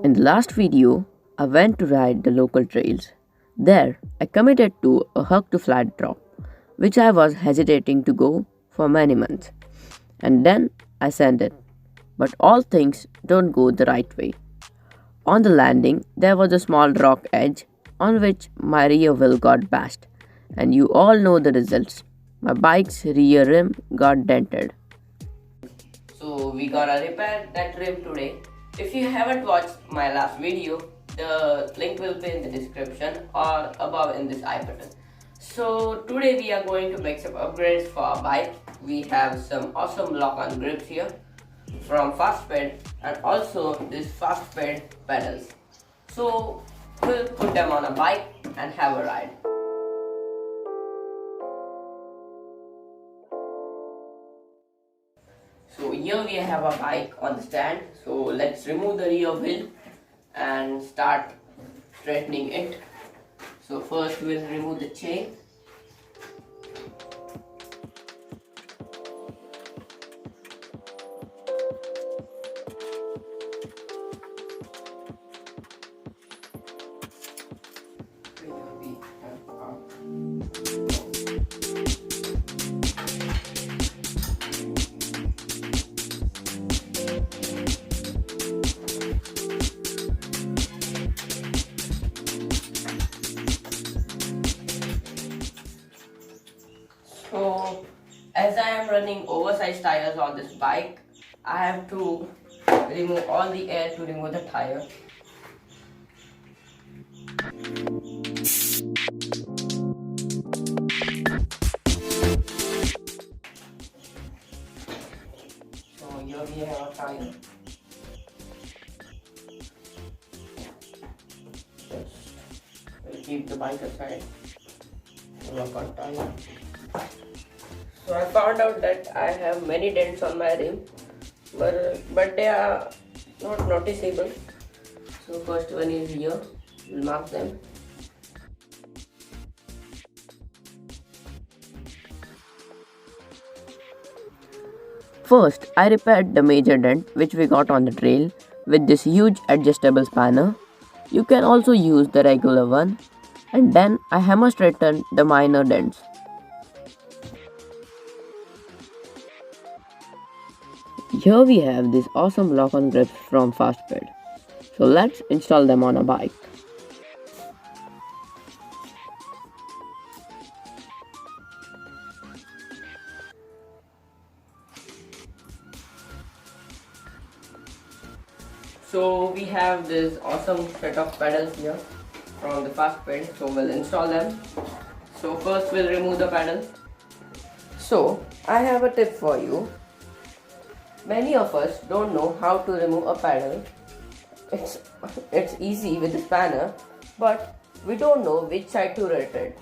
In the last video, I went to ride the local trails. There, I committed to a hug to flat drop, which I was hesitating to go for many months. And then I sent it. But all things don't go the right way. On the landing, there was a small rock edge on which my rear wheel got bashed, and you all know the results. My bike's rear rim got dented. So we gonna repair that rim today. If you haven't watched my last video, the link will be in the description or above in this I button. So today we are going to make some upgrades for our bike. We have some awesome lock-on grips here from Fastped and also this Fastped pedals. So we'll put them on a bike and have a ride. So here we have a bike on the stand. So let's remove the rear wheel and start straightening it. So first we'll remove the chain. So as I am running oversized tires on this bike, I have to remove all the air to remove the tire. So here we have a tire. We'll keep the bike aside. Work on tire. So I found out that I have many dents on my rim, but they are not noticeable. So first one is here. We'll mark them. First, I repaired the major dent which we got on the trail with this huge adjustable spanner. You can also use the regular one. And then I hammer straightened the minor dents. Here we have these awesome lock-on grips from Fastped. So let's install them on a bike. So we have this awesome set of pedals here from the Fastped, so we'll install them. So first we'll remove the pedals. So I have a tip for you. Many of us don't know how to remove a pedal. It's easy with the spanner, but we don't know which side to rotate.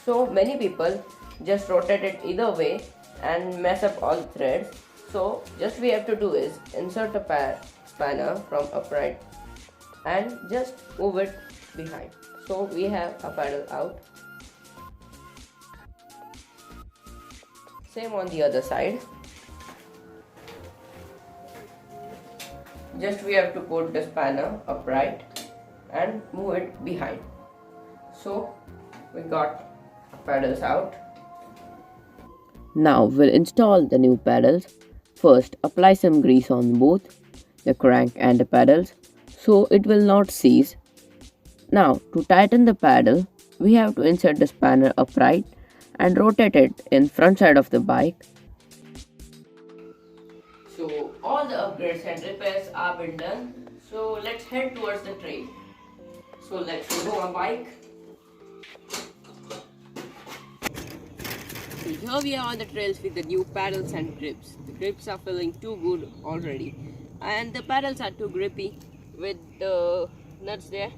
So many people just rotate it either way and mess up all the threads. So just we have to do is insert a spanner from upright and just move it behind. So we have a pedal out. Same on the other side. Just we have to put the spanner upright and move it behind. So we got pedals out. Now we'll install the new pedals. First, apply some grease on both the crank and the pedals so it will not seize. Now, to tighten the pedal, we have to insert the spanner upright and rotate it in front side of the bike. So all the upgrades and repairs are been done. So let's head towards the trail. So let's remove our bike. So here we are on the trails with the new pedals and grips. The grips are feeling too good already. And the pedals are too grippy with the nuts there.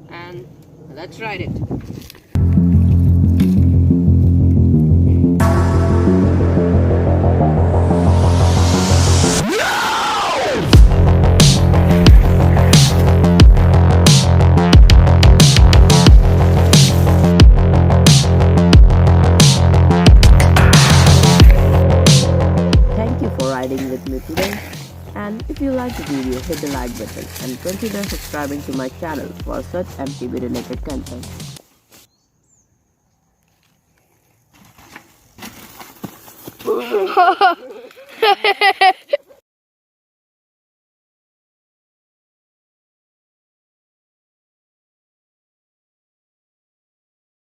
And let's ride it. Thank you for riding with me today. And if you like the video, hit hit the like button and consider subscribing to my channel for such MTB related content.